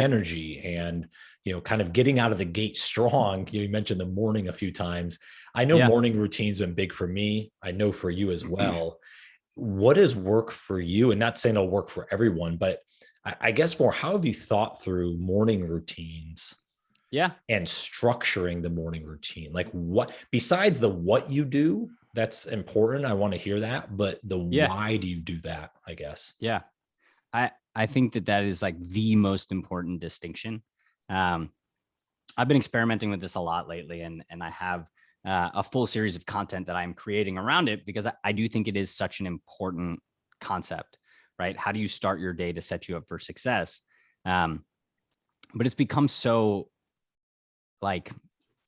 energy and, kind of getting out of the gate strong. You mentioned the morning a few times. I know Yeah. morning routine's been big for me. I know for you as well. What does work for you? And not saying it'll work for everyone, but I guess more, how have you thought through morning routines Yeah. and structuring the morning routine? Like, what, besides the what you do, that's important. I want to hear that, but the Yeah. why do you do that, I guess? Yeah. I think that is like the most important distinction. Um, I've been experimenting with this a lot lately, and I have a full series of content that I'm creating around it because I do think it is such an important concept, right? How do you start your day to set you up for success? But it's become so like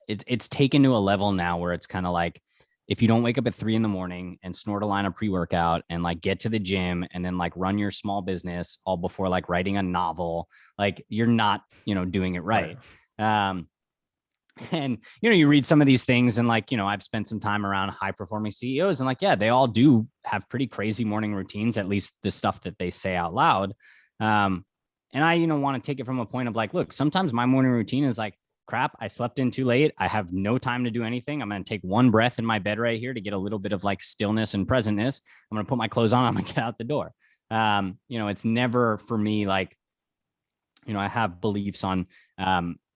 it's taken to a level now where it's kind of like, if you don't wake up at 3 a.m. and snort a line of pre-workout and like get to the gym and then like run your small business all before like writing a novel, like you're not, doing it right. And, you read some of these things and like, I've spent some time around high performing CEOs and like, yeah, they all do have pretty crazy morning routines, at least the stuff that they say out loud. And I, want to take it from a point of like, look, sometimes my morning routine is like, crap, I slept in too late. I have no time to do anything. I'm going to take one breath in my bed right here to get a little bit of like stillness and presentness. I'm going to put my clothes on. I'm going to get out the door. It's never for me like, I have beliefs on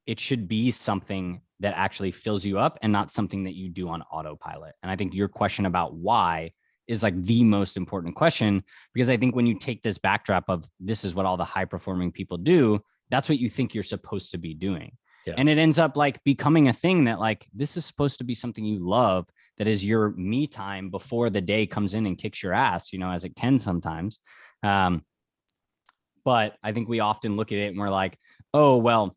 it should be something that actually fills you up and not something that you do on autopilot. And I think your question about why is like the most important question, because I think when you take this backdrop of this is what all the high performing people do, that's what you think you're supposed to be doing. Yeah. And it ends up like becoming a thing that like, this is supposed to be something you love, that is your me time before the day comes in and kicks your ass, as it can sometimes. But I think we often look at it and we're like, oh, well,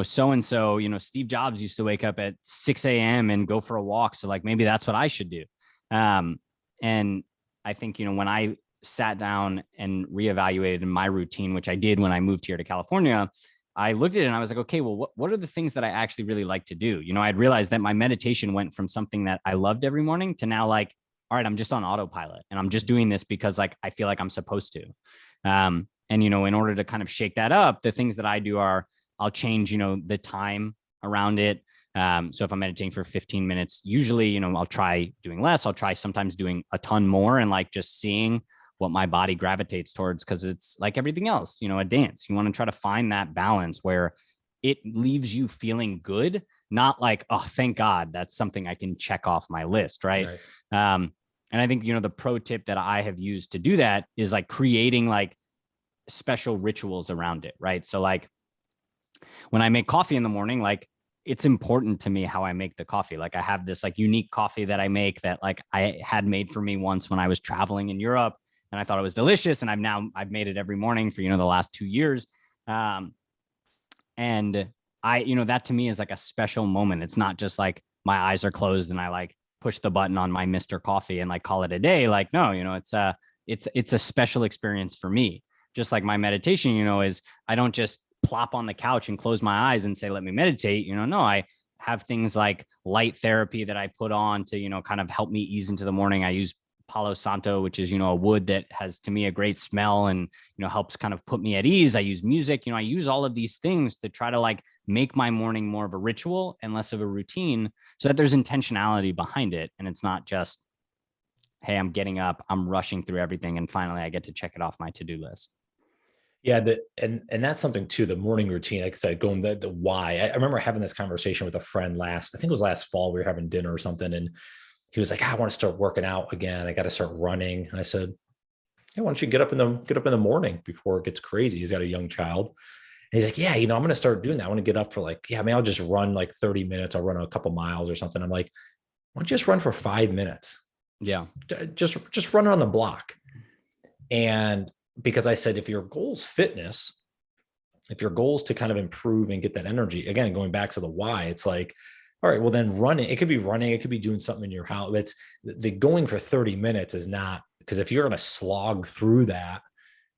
so-and-so, Steve Jobs used to wake up at 6 a.m. and go for a walk. So like, maybe that's what I should do. And I think, when I sat down and reevaluated my routine, which I did when I moved here to California, I looked at it and I was like, okay, well, what are the things that I actually really like to do? I'd realized that my meditation went from something that I loved every morning to now like, all right, I'm just on autopilot and I'm just doing this because like, I feel like I'm supposed to. And, in order to kind of shake that up, the things that I do are I'll change, the time around it. So if I'm meditating for 15 minutes, usually, I'll try doing less. I'll try sometimes doing a ton more and like just seeing what my body gravitates towards, because it's like everything else, a dance. You want to try to find that balance where it leaves you feeling good, not like, oh, thank God, that's something I can check off my list, right? And I think, the pro tip that I have used to do that is like creating like special rituals around it, right? So like when I make coffee in the morning, like it's important to me how I make the coffee. Like I have this like unique coffee that I make that like I had made for me once when I was traveling in Europe, and I thought it was delicious. And I've made it every morning for, the last 2 years. And I, that to me is like a special moment. It's not just like my eyes are closed and I like push the button on my Mr. Coffee and like call it a day. Like, no, it's a special experience for me. Just like my meditation, is I don't just plop on the couch and close my eyes and say, let me meditate. No, I have things like light therapy that I put on to, kind of help me ease into the morning. I use Palo Santo, which is, a wood that has to me a great smell and, helps kind of put me at ease. I use music, I use all of these things to try to like make my morning more of a ritual and less of a routine, so that there's intentionality behind it. And it's not just, hey, I'm getting up, I'm rushing through everything, and finally I get to check it off my to-do list. Yeah, and that's something too, the morning routine, like I said, going the why. I remember having this conversation with a friend I think it was last fall, we were having dinner or something, and he was like, I want to start working out again. I got to start running. And I said, hey, why don't you get up in the morning before it gets crazy? He's got a young child. And he's like, yeah, I'm going to start doing that. I want to get up for like, yeah, I mean, I'll just run like 30 minutes. I'll run a couple miles or something. I'm like, why don't you just run for 5 minutes? Yeah. Just run on the block. And because I said, if your goal's fitness, if your goal is to kind of improve and get that energy, again, going back to the why, it's like, all right, well then running, it could be running, it could be doing something in your house. It's the going for 30 minutes is not, because if you're going to slog through that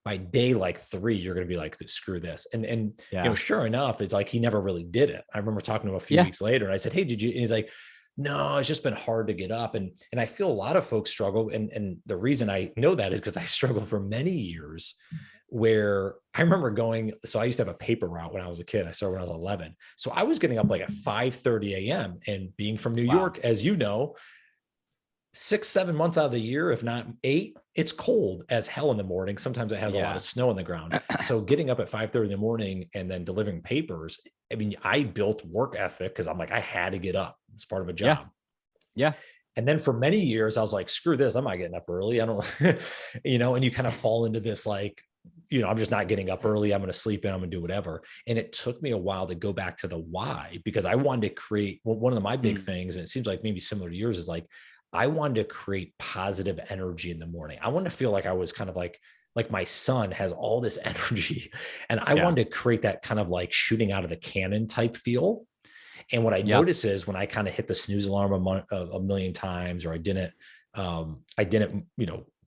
by day like 3, you're going to be like, screw this. And yeah. Sure enough, it's like, he never really did it. I remember talking to him a few weeks later and I said, hey, did you, and he's like, no, it's just been hard to get up. And I feel a lot of folks struggle. And the reason I know that is because I struggled for many years where I remember going, so I used to have a paper route when I was a kid. I started when I was 11. So I was getting up like at 5:30 a.m. and being from New Wow. York, as you know, 6, 7 months out of the year, if not 8, it's cold as hell in the morning. Sometimes it has a lot Yeah. of snow on the ground. So getting up at 5:30 in the morning and then delivering papers, I mean, I built work ethic because I'm like, I had to get up. It's part of a Yeah. job. Yeah. And then for many years, I was like, screw this. I'm not getting up early. I don't, and you kind of fall into this like, I'm just not getting up early. I'm going to sleep in. I'm going to do whatever. And it took me a while to go back to the why, because I wanted to create one of my big things. And it seems like maybe similar to yours is like, I wanted to create positive energy in the morning. I wanted to feel like I was kind of like my son has all this energy, and I Yeah. wanted to create that kind of like shooting out of the cannon type feel. And what I Yeah. notice is when I kind of hit the snooze alarm a million times, or I didn't,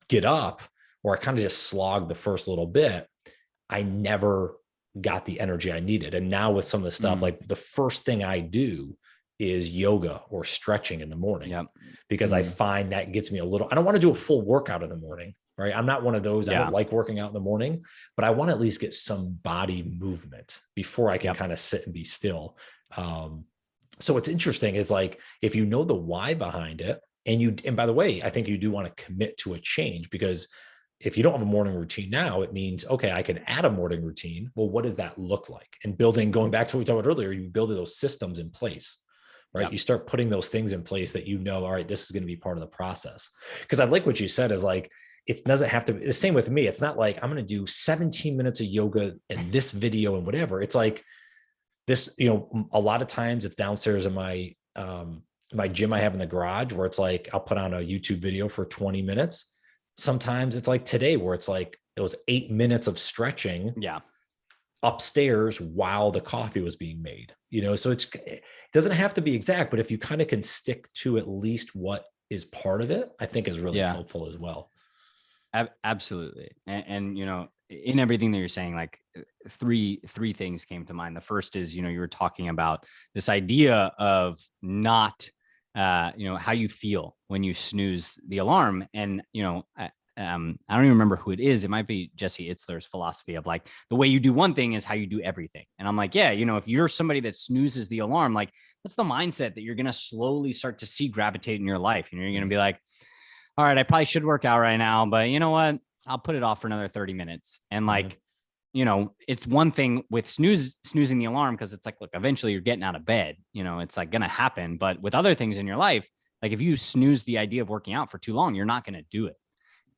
get up, or I kind of just slogged the first little bit, I never got the energy I needed. And now with some of the stuff, like the first thing I do is yoga or stretching in the morning, Yeah. because I find that gets me I don't want to do a full workout in the morning, right? I'm not one of those. I don't Yeah. like working out in the morning, but I want to at least get some body movement before I can kind of sit and be still. So what's interesting is like, if you know the why behind it, and by the way, I think you do want to commit to a change, because if you don't have a morning routine now, it means, okay, I can add a morning routine. Well, what does that look like? And going back to what we talked about earlier, you build those systems in place, right? Yeah. You start putting those things in place that, all right, this is going to be part of the process. Because I like what you said is like, it doesn't have to be the same with me. It's not like I'm going to do 17 minutes of yoga and this video and whatever. It's like this, a lot of times it's downstairs in my gym I have in the garage, where it's like, I'll put on a YouTube video for 20 minutes. Sometimes it's like today, where it's like, it was 8 minutes of stretching Yeah. upstairs while the coffee was being made, so it doesn't have to be exact, but if you kind of can stick to at least what is part of it, I think is really Yeah. helpful as well. Absolutely. And, in everything that you're saying, like three things came to mind. The first is, you were talking about this idea of not, how you feel when you snooze the alarm. And, I don't even remember who it is. It might be Jesse Itzler's philosophy of like, the way you do one thing is how you do everything. And I'm like, yeah, if you're somebody that snoozes the alarm, like that's the mindset that you're going to slowly start to see gravitate in your life. You're going to be like, all right, I probably should work out right now, but you know what? I'll put it off for another 30 minutes. And like, it's one thing with snoozing the alarm, because it's like, look, eventually you're getting out of bed, it's like going to happen. But with other things in your life, like if you snooze the idea of working out for too long, you're not going to do it.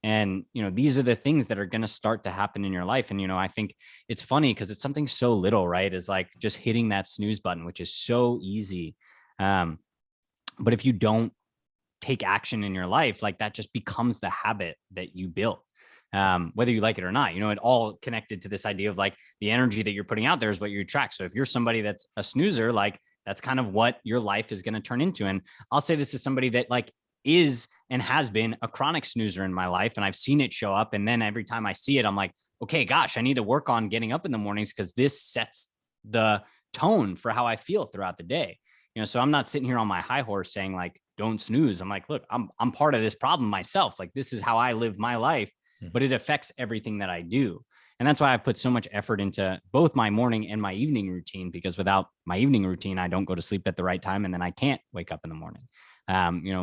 And, these are the things that are going to start to happen in your life. And, I think it's funny because it's something so little, right? Is like just hitting that snooze button, which is so easy. But if you don't take action in your life, like that just becomes the habit that you build, whether you like it or not. It all connected to this idea of like the energy that you're putting out there is what you attract. So if you're somebody that's a snoozer, like that's kind of what your life is going to turn into. And I'll say this is somebody that like is and has been a chronic snoozer in my life, and I've seen it show up. And then every time I see it, I'm like, okay, gosh, I need to work on getting up in the mornings, because this sets the tone for how I feel throughout the day. So I'm not sitting here on my high horse saying like, don't snooze. I'm like, look, I'm part of this problem myself. Like this is how I live my life, but it affects everything that I do. And that's why I put so much effort into both my morning and my evening routine, because without my evening routine, I don't go to sleep at the right time. And then I can't wake up in the morning.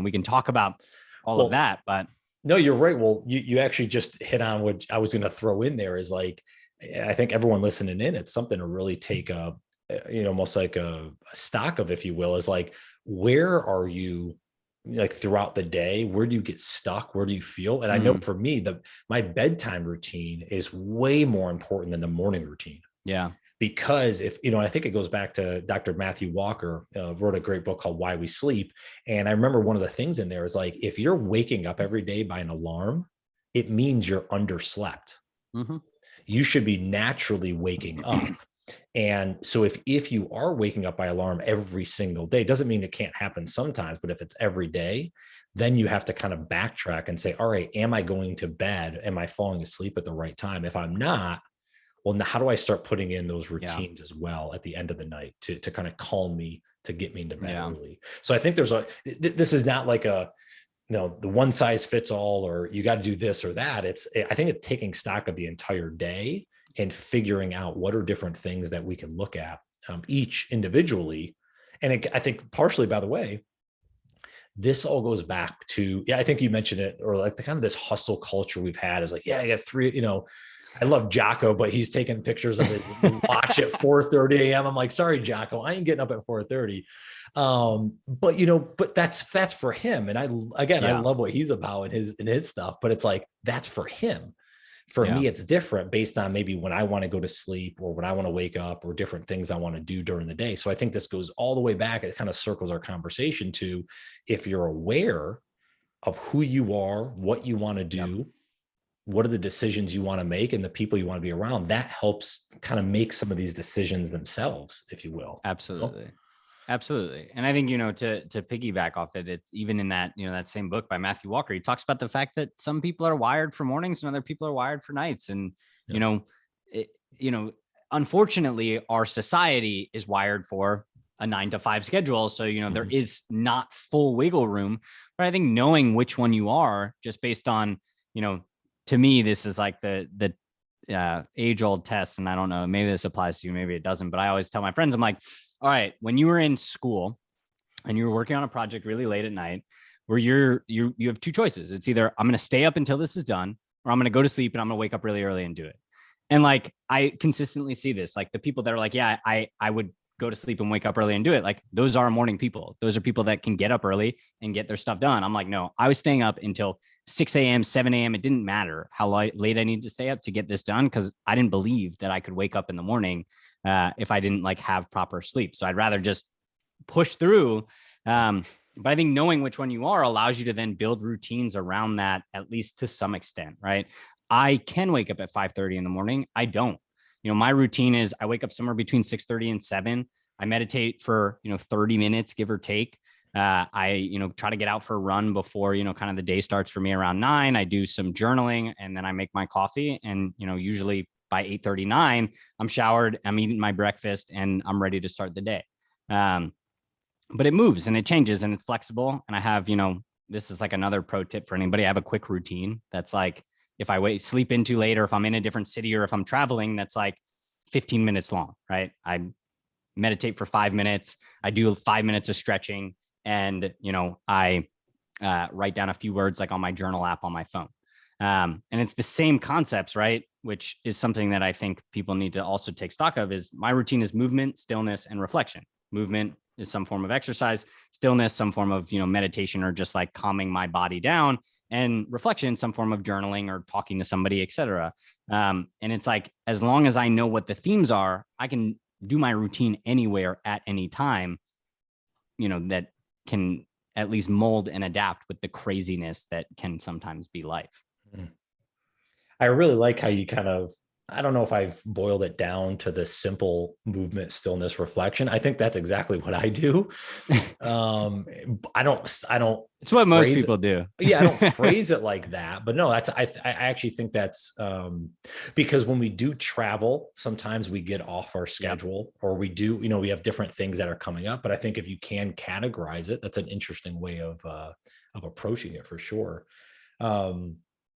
We can talk about all of that, but no, you're right. Well, you actually just hit on what I was going to throw in there is like, I think everyone listening in, it's something to really take almost like a stock of, if you will, is like, where are you like throughout the day? Where do you get stuck? Where do you feel? And I know for me, my bedtime routine is way more important than the morning routine. Yeah. Because if, I think it goes back to Dr. Matthew Walker, wrote a great book called Why We Sleep. And I remember one of the things in there is like, if you're waking up every day by an alarm, it means you're underslept. You should be naturally waking up. And so if you are waking up by alarm every single day, doesn't mean it can't happen sometimes, but if it's every day, then you have to kind of backtrack and say, all right, am I going to bed? Am I falling asleep at the right time? If I'm not, well, now how do I start putting in those routines as well at the end of the night to kind of calm me, to get me into bed early? So I think this is not like the one size fits all, or you got to do this or that. I think it's taking stock of the entire day and figuring out what are different things that we can look at, each individually. And I think partially, by the way, this all goes back to, I think you mentioned it, or like the kind of this hustle culture we've had is like, I got three, I love Jocko, but he's taking pictures of his watch at 4:30 a.m. I'm like, sorry, Jocko, I ain't getting up at 4:30. But that's for him. And I love what he's about in his stuff, but it's like, that's for him. For me, it's different based on maybe when I want to go to sleep or when I want to wake up or different things I want to do during the day. So I think this goes all the way back. It kind of circles our conversation to, if you're aware of who you are, what you want to do, what are the decisions you want to make, and the people you want to be around, that helps kind of make some of these decisions themselves, if you will. Absolutely. Absolutely. And I think, to piggyback off it, it's even in that, that same book by Matthew Walker, he talks about the fact that some people are wired for mornings and other people are wired for nights. And, unfortunately, our society is wired for a 9-to-5 schedule. So, there is not full wiggle room, but I think knowing which one you are, just based on, to me, this is like the age old test. And I don't know, maybe this applies to you, maybe it doesn't, but I always tell my friends, I'm like, all right, when you were in school and you were working on a project really late at night, where you have two choices. It's either I'm going to stay up until this is done, or I'm going to go to sleep and I'm going to wake up really early and do it. And like, I consistently see this, like the people that are like, I would go to sleep and wake up early and do it. Like, those are morning people. Those are people that can get up early and get their stuff done. I'm like, no, I was staying up until 6 a.m., 7 a.m. It didn't matter how late I needed to stay up to get this done, because I didn't believe that I could wake up in the morning if I didn't like have proper sleep. So I'd rather just push through. But I think knowing which one you are allows you to then build routines around that, at least to some extent, right? I can wake up at 5:30 in the morning. I don't. My routine is I wake up somewhere between 6:30 and 7. I meditate for 30 minutes, give or take. I try to get out for a run before kind of the day starts for me around 9. I do some journaling, and then I make my coffee, and usually by 8:39, I'm showered, I'm eating my breakfast, and I'm ready to start the day. But it moves and it changes and it's flexible. And I have, this is like another pro tip for anybody. I have a quick routine that's like, if I sleep in too late, or if I'm in a different city, or if I'm traveling, that's like 15 minutes long, right? I meditate for 5 minutes. I do 5 minutes of stretching, and, I write down a few words like on my journal app on my phone. And it's the same concepts, right? Which is something that I think people need to also take stock of. Is my routine is movement, stillness, and reflection. Movement is some form of exercise, stillness, some form of, meditation, or just like calming my body down, and reflection, some form of journaling or talking to somebody, etc. And it's like, as long as I know what the themes are, I can do my routine anywhere at any time, that can at least mold and adapt with the craziness that can sometimes be life. I really like how you kind of, I don't know if I've boiled it down to the simple movement, stillness, reflection. I think that's exactly what I do. I don't, it's what most people do. I don't phrase it like that, but no, I actually think that's, because when we do travel, sometimes we get off our schedule, or we do, we have different things that are coming up, but I think if you can categorize it, that's an interesting way of approaching it for sure.